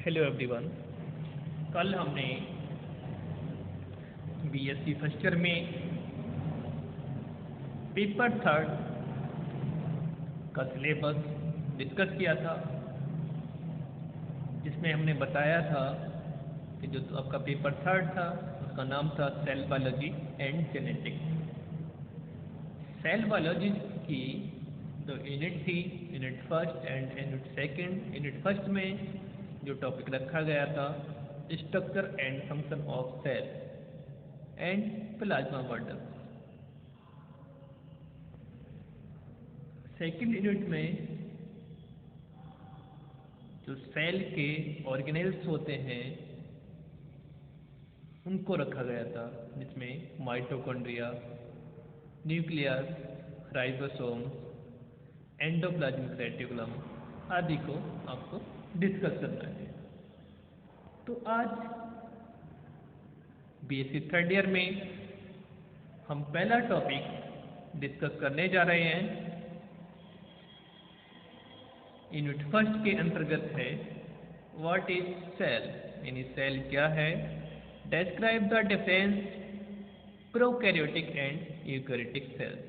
Hello everyone. कल हमने BSc first year में पेपर थर्ड का सिलेबस डिस्कस किया था, जिसमें हमने बताया था कि जो आपका पेपर थर्ड था उसका नाम था cell biology and genetics. Cell biology की जो यूनिट थी, unit first and unit second. Unit first में जो टॉपिक रखा गया था structure and function of cell and plasma model. Second unit में जो सेल के ऑर्गेनेल्स होते हैं उनको रखा गया था, जिसमें mitochondria, nucleus, ribosome, endoplasmic reticulum आदि को आपको डिस्कस करना है। तो आज बीएससी थर्ड ईयर में हम पहला टॉपिक डिस्कस करने जा रहे हैं। यूनिट फर्स्ट के अंतर्गत है व्हाट इज सेल, यानी सेल क्या है। Describe the difference prokaryotic and eukaryotic cells.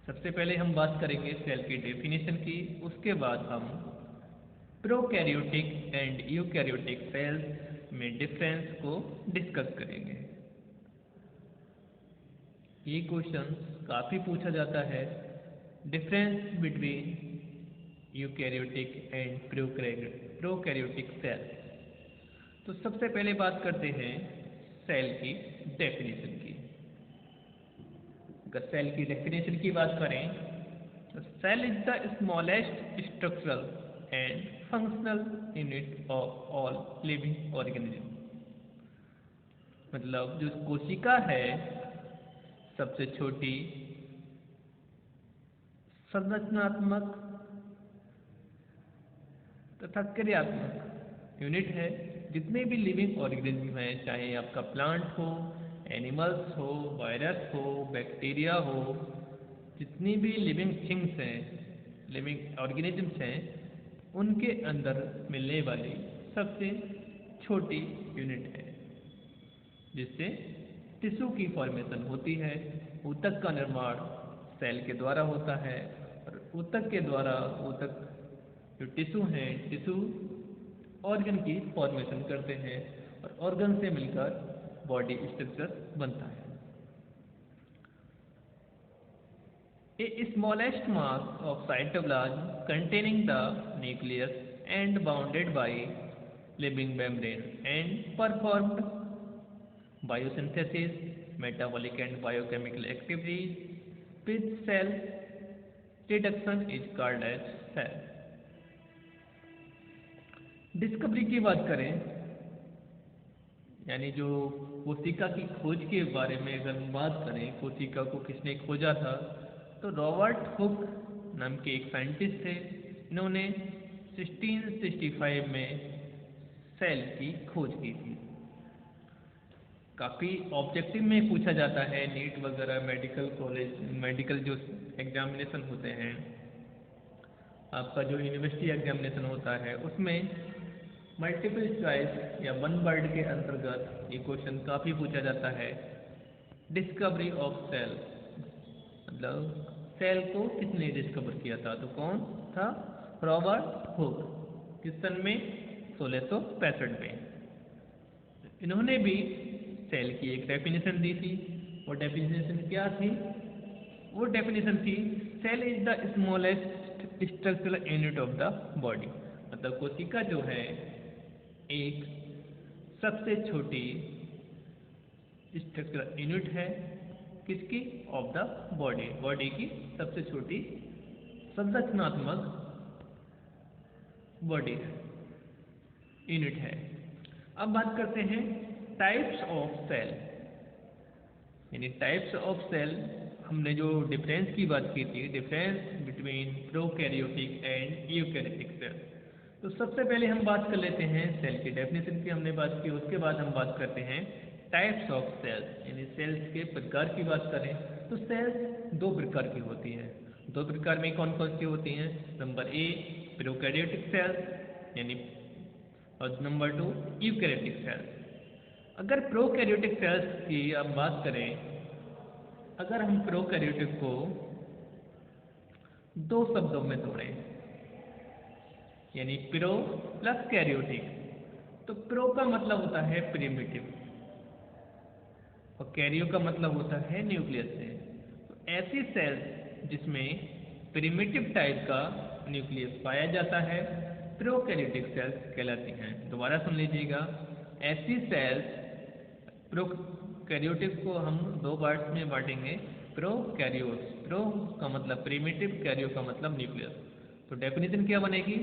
सबसे पहले हम बात करेंगे सेल की डेफिनेशन की, उसके बाद हम प्रोकैरियोटिक एंड यूकैरियोटिक सेल्स में डिफरेंस को डिस्कस करेंगे। ये क्वेश्चन काफ़ी पूछा जाता है, difference between eukaryotic and prokaryotic sales. तो सबसे पहले बात करते हैं सेल की डेफिनेशन की। अगर सेल की डेफिनेशन की बात करें तो cell is the smallest structural and functional unit of all living organism. मतलब जो कोशिका है सबसे छोटी संरचनात्मक तथा क्रियात्मक यूनिट है। जितने भी लिविंग ऑर्गेनिज्म हैं, चाहे आपका प्लांट हो, एनिमल्स हो, वायरस हो, बैक्टीरिया हो, जितनी भी लिविंग थिंग्स हैं, लिविंग ऑर्गेनिजम्स हैं, उनके अंदर मिलने वाली सबसे छोटी यूनिट है, जिससे टिश्यू की फॉर्मेशन होती है। ऊतक का निर्माण सेल के द्वारा होता है और ऊतक के द्वारा ऊतक जो टिश्यू हैं, टिश्यू ऑर्गन की फॉर्मेशन करते हैं और ऑर्गन से मिलकर बॉडी स्ट्रक्चर बनता है। A smallest mass of cytoplasm containing the nucleus and bounded by living membrane and performed biosynthesis, metabolic and biochemical activities with cell reduction is called as cell। Discovery की बात करें, यानी जो कोशिका की खोज के बारे में अगर हम बात करें, कोशिका को किसने खोजा था, तो रॉबर्ट हुक नाम के एक साइंटिस्ट थे। इन्होंने 1665 में सेल की खोज की थी। काफ़ी ऑब्जेक्टिव में पूछा जाता है, नीट वगैरह, मेडिकल कॉलेज, मेडिकल जो एग्जामिनेशन होते हैं, आपका जो यूनिवर्सिटी एग्जामिनेशन होता है, उसमें मल्टीपल चॉइस या वन वर्ड के अंतर्गत ये क्वेश्चन काफ़ी पूछा जाता है। डिस्कवरी ऑफ सेल, मतलब सेल को किसने डिस्कवर किया था, तो कौन था? Robert Hooke. किस सन में? 1665 में। इन्होंने भी सेल की एक डेफिनेशन दी थी। वो डेफिनेशन क्या थी? वो डेफिनेशन थी cell is the smallest structural unit of the body. मतलब कोशिका जो है एक सबसे छोटी स्ट्रक्चरल यूनिट है, किसकी? ऑफ द बॉडी, बॉडी की सबसे छोटी संरचनात्मक बॉडी है, यूनिट है। अब बात करते हैं टाइप्स ऑफ सेल, यानी टाइप्स ऑफ सेल। हमने जो डिफरेंस की बात की थी, difference between prokaryotic and eukaryotic cell. तो सबसे पहले हम बात कर लेते हैं सेल की डेफिनेशन की, हमने बात की। उसके बाद हम बात करते हैं टाइप्स ऑफ सेल्स, यानी सेल्स के प्रकार की बात करें तो सेल्स दो प्रकार की होती हैं। दो प्रकार में कौन कौन सी होती हैं? नंबर ए प्रोकैरियोटिक सेल्स यानी और नंबर 2 यूकैरियोटिक सेल्स। अगर प्रोकैरियोटिक सेल्स की आप बात करें, अगर हम प्रोकैरियोटिक को दो शब्दों में तोड़ें, यानी प्रो प्लस कैरियोटिक, तो प्रो का मतलब होता है प्रिमिटिव और कैरियो का मतलब होता है न्यूक्लियस से। तो ऐसी सेल्स जिसमें प्रिमिटिव टाइप का न्यूक्लियस पाया जाता है प्रोकैरियोटिक सेल्स कहलाती हैं। दोबारा सुन लीजिएगा, ऐसी सेल्स, प्रोकैरियोटिक को हम दो पार्ट्स में बांटेंगे, प्रोकैरियोट्स, प्रो का मतलब प्रिमिटिव, कैरियो का मतलब न्यूक्लियस। तो डेफिनेशन क्या बनेगी,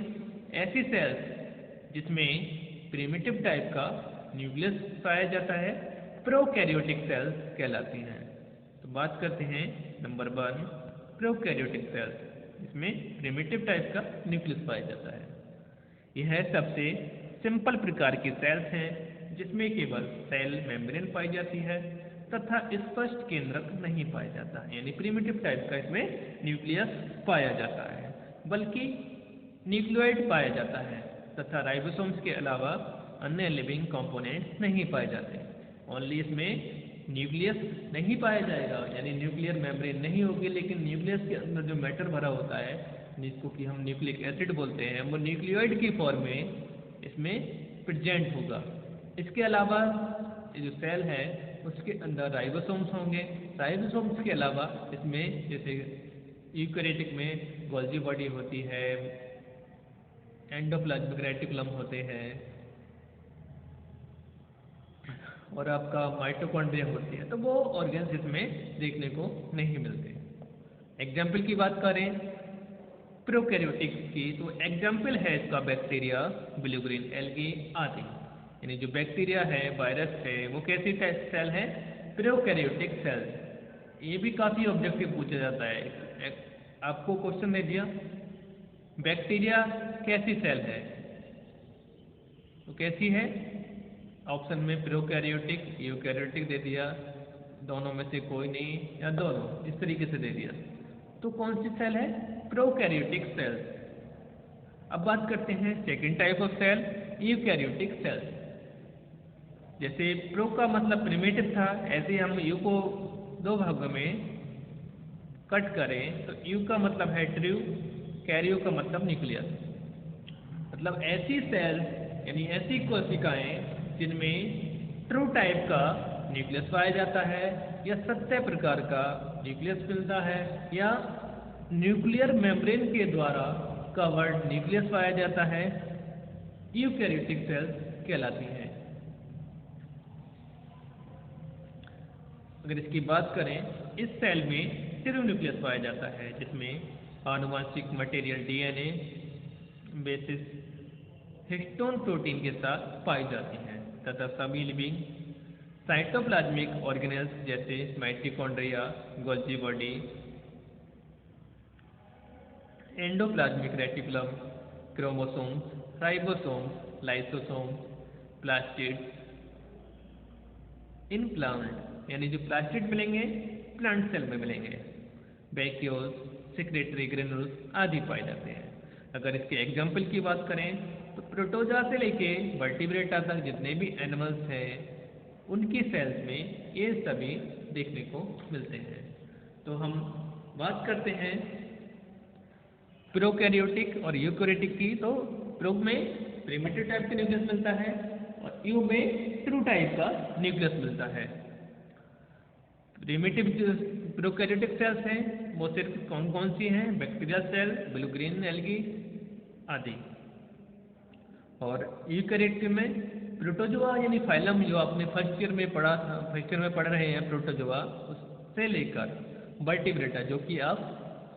ऐसी सेल्स जिसमें प्रिमिटिव टाइप का न्यूक्लियस पाया जाता है प्रोकैरियोटिक सेल्स कहलाती हैं। तो बात करते हैं नंबर 1 प्रोकैरियोटिक सेल्स, इसमें प्रिमिटिव टाइप का न्यूक्लियस पाया जाता है। यह सबसे सिंपल प्रकार की सेल्स हैं जिसमें केवल सेल मेम्ब्रेन पाई जाती है तथा स्पष्ट केंद्रक नहीं पाया जाता है, यानी प्रिमिटिव टाइप का इसमें न्यूक्लियस पाया जाता है, बल्कि न्यूक्लियोइड पाया जाता है तथा राइबोसोम्स के अलावा अन्य लिविंग कंपोनेंट्स नहीं पाए जाते। ओनली इसमें न्यूक्लियस नहीं पाया जाएगा, यानी न्यूक्लियर मेम्ब्रेन नहीं होगी, लेकिन न्यूक्लियस के अंदर जो मैटर भरा होता है जिसको कि हम न्यूक्लिक एसिड बोलते हैं, वो न्यूक्लियोइड की फॉर्म में इसमें प्रेजेंट होगा। इसके अलावा ये जो सेल है उसके अंदर राइबोसोम्स होंगे। राइबोसोम्स के अलावा इसमें जैसे यूकैरियोटिक में गोल्जी बॉडी होती है, एंडोप्लाज्मिक रेटिकुलम होते हैं और आपका माइटोकॉन्ड्रिया होती है, तो वो ऑर्गन्स इसमें देखने को नहीं मिलते। एग्जाम्पल की बात करें प्रोकैरियोटिक की, तो एग्जाम्पल है इसका बैक्टीरिया, ब्लू ग्रीन एल्गी आदि। यानी जो बैक्टीरिया है, वायरस है, वो कैसी सेल है, प्रोकैरियोटिक सेल्स। ये भी काफ़ी ऑब्जेक्टिव पूछा जाता है। आपको क्वेश्चन दे दिया बैक्टीरिया कैसी सेल है, तो कैसी है, ऑप्शन में प्रोकैरियोटिक, यूकैरियोटिक दे दिया, दोनों में से कोई नहीं या दोनों, इस तरीके से दे दिया, तो कौन सी सेल है, प्रोकैरियोटिक सेल्स। अब बात करते हैं second type of cell, eukaryotic cells. जैसे प्रो का मतलब प्रिमिटिव था, ऐसे हम यू को दो भागों में कट करें तो यू का मतलब है ट्रू, कैरियो का मतलब न्यूक्लियस। मतलब ऐसी सेल्स यानी ऐसी कोशिकाएं जिनमें ट्रू टाइप का न्यूक्लियस पाया जाता है या सत्य प्रकार का न्यूक्लियस मिलता है या न्यूक्लियर मेम्ब्रेन के द्वारा कवर्ड न्यूक्लियस पाया जाता है, यूकैरियोटिक सेल्स कहलाती हैं। अगर इसकी बात करें, इस सेल में सिर्फ न्यूक्लियस पाया जाता है जिसमें आनुवांशिक material DNA basis histone protein के साथ पाई जाती हैं तथा सभी लिविंग साइटोप्लाज्मिक ऑर्गेनेल्स जैसे mitochondria, Golgi body, endoplasmic reticulum, chromosomes, ribosomes, lysosomes, plastids in plant, यानी जो प्लास्टिड मिलेंगे प्लांट सेल में मिलेंगे, वैक्यूल्स, सेक्रेटरी ग्रेनुल्स आदि पाए जाते हैं। अगर इसके एग्जाम्पल की बात करें तो प्रोटोजा से लेके वर्टिब्रेटा तक जितने भी एनिमल्स हैं उनकी सेल्स में ये सभी देखने को मिलते हैं। तो हम बात करते हैं प्रोकैरियोटिक और यूकैरियोटिक की, तो प्रो में प्रिमिटिव टाइप का न्यूक्लियस मिलता है और यू में ट्रू टाइप का न्यूक्लियस मिलता है। प्रिमिटिव जो प्रोकैरियोटिक सेल्स हैं वो सिर्फ कौन कौन सी हैं, bacterial cell, blue green algae आदि। और यूकैरियोटिक में प्रोटोजोआ यानी फाइलम, जो आपने फर्स्ट ईयर में पढ़ा था, फर्स्ट ईयर में पढ़ रहे हैं प्रोटोजोआ, उससे लेकर वर्टिब्रेटा जो कि आप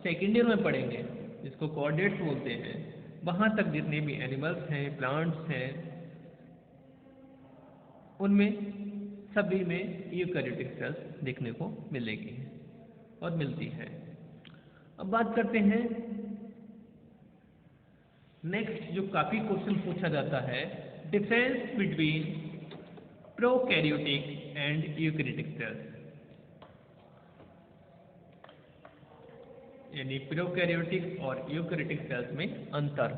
सेकेंड ईयर में पढ़ेंगे जिसको कॉर्डेट्स बोलते हैं, वहाँ तक जितने भी एनिमल्स हैं, प्लांट्स हैं, उनमें सभी में यूकैरियोटिक सेल्स देखने को मिलेगी और मिलती है। अब बात करते हैं नेक्स्ट, जो काफ़ी क्वेश्चन पूछा जाता है, difference between prokaryotic and eukaryotic cells, यानी प्रोकैरियोटिक और यूकैरियोटिक सेल्स में अंतर।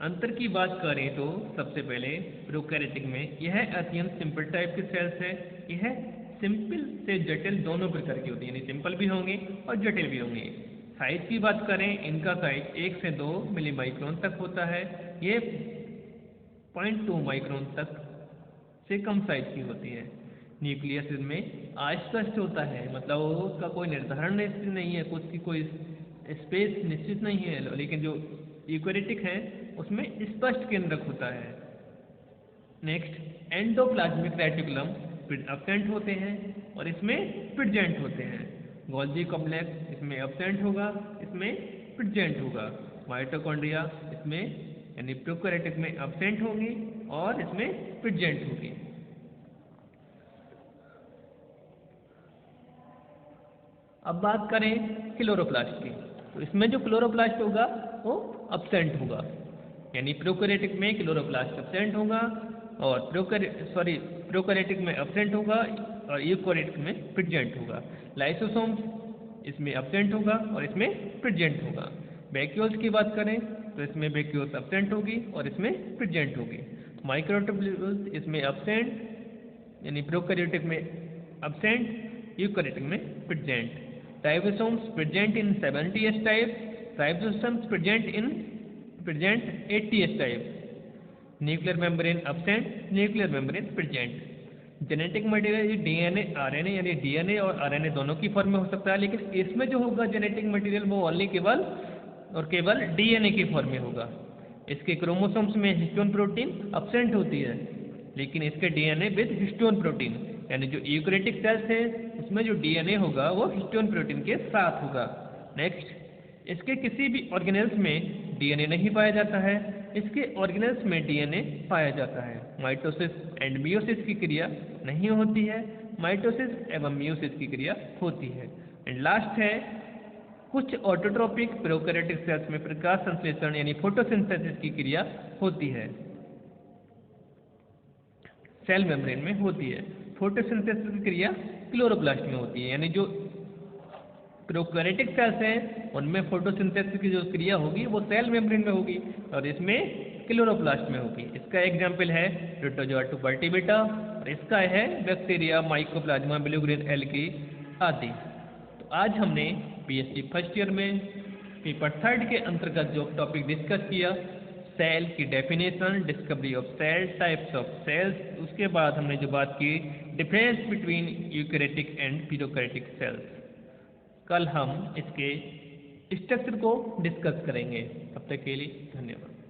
अंतर की बात करें तो सबसे पहले प्रोकैरियोटिक में यह अत्यंत सिंपल टाइप के सेल्स है। यह सिंपल से जटिल दोनों प्रकार की होती है, यानी सिंपल भी होंगे और जटिल भी होंगे। साइज की बात करें, इनका साइज 1 से 2 मिली माइक्रोन तक होता है। ये 0.2 माइक्रोन तक से कम साइज की होती है। न्यूक्लियस इसमें अस्पष्ट होता है, मतलब उसका कोई निर्धारण नहीं है, उसकी कोई स्पेस निश्चित नहीं है, लेकिन जो यूकेरियोटिक है उसमें स्पष्ट केंद्रक होता है। नेक्स्ट एंडोप्लाज्मिक रेटिकुलम एब्सेंट होते हैं और इसमें प्रेजेंट होते हैं। गोल्जी कॉम्प्लेक्स इसमें एब्सेंट होगा, इसमें प्रेजेंट होगा। माइटोकॉन्ड्रिया इसमें यानी प्रोकैरियोटिक में एब्सेंट होगी और इसमें प्रेजेंट होगी। अब बात करें क्लोरोप्लास्ट की, तो इसमें जो क्लोरोप्लास्ट होगा वो एब्सेंट होगा, यानी प्रोकैरियोटिक में क्लोरोप्लास्ट एब्सेंट होगा और प्रोकैरियोटिक में एब्सेंट होगा और यूकेरियोटिक में प्रेजेंट होगा। लाइसोसोम इसमें एब्सेंट होगा और इसमें प्रेजेंट होगा। वैक्यूल्स की बात करें तो इसमें वैक्यूल्स एब्सेंट होगी और इसमें प्रेजेंट होगी। माइक्रोट्यूब्यूल्स इसमें एब्सेंट यानी प्रोकैरियोटिक में एब्सेंट, यूकेरियोटिक में present. Ribosomes present in 70S type, ribosomes present 80S type. Nuclear membrane absent, nuclear membrane present. Genetic material DNA RNA यानी डीएनए और आरएनए दोनों की फॉर्म में हो सकता है, लेकिन इसमें जो होगा जेनेटिक मटेरियल वो ओनली केवल डीएनए की फॉर्म में होगा। इसके क्रोमोसोम्स में हिस्टोन प्रोटीन एब्सेंट होती है, लेकिन इसके डीएनए विद हिस्टोन प्रोटीन, यानी जो यूकेरियोटिक सेल्स है उसमें जो डीएनए होगा वो हिस्टोन प्रोटीन के साथ होगा। नेक्स्ट, इसके किसी भी ऑर्गेनेल्स में डीएनए नहीं पाया जाता है, इसके ऑर्गेनेल्स में डीएनए पाया जाता है। माइटोसिस एंड मियोसिस की क्रिया नहीं होती है, माइटोसिस एवं मियोसिस की क्रिया होती है। एंड लास्ट है, कुछ ऑटोट्रोपिक प्रोकैरियोटिक सेल्स में प्रकाश संश्लेषण यानी फोटोसिंथेसिस की क्रिया होती है, सेल मेम्ब्रेन में होती है। फोटोसिंथेसिस की क्रिया क्लोरोप्लास्ट में होती है, यानी जो प्रोकैरियोटिक सेल्स हैं उनमें फोटोसिंथेसिस की जो क्रिया होगी वो सेल मेम्ब्रेन में होगी और इसमें क्लोरोप्लास्ट में होगी। इसका एग्जाम्पल है प्रोटोजोआ टुबर्टिबिटा और इसका है bacteria mycoplasma blue green algae आदि। तो आज हमने बीएससी फर्स्ट ईयर में पेपर 3 के अंतर्गत जो टॉपिक डिस्कस किया, सेल की definition, discovery of cell, types of cells, उसके बाद हमने जो बात की difference between eukaryotic and prokaryotic cells. कल हम इसके स्ट्रक्चर को डिस्कस करेंगे। तब तक के लिए धन्यवाद।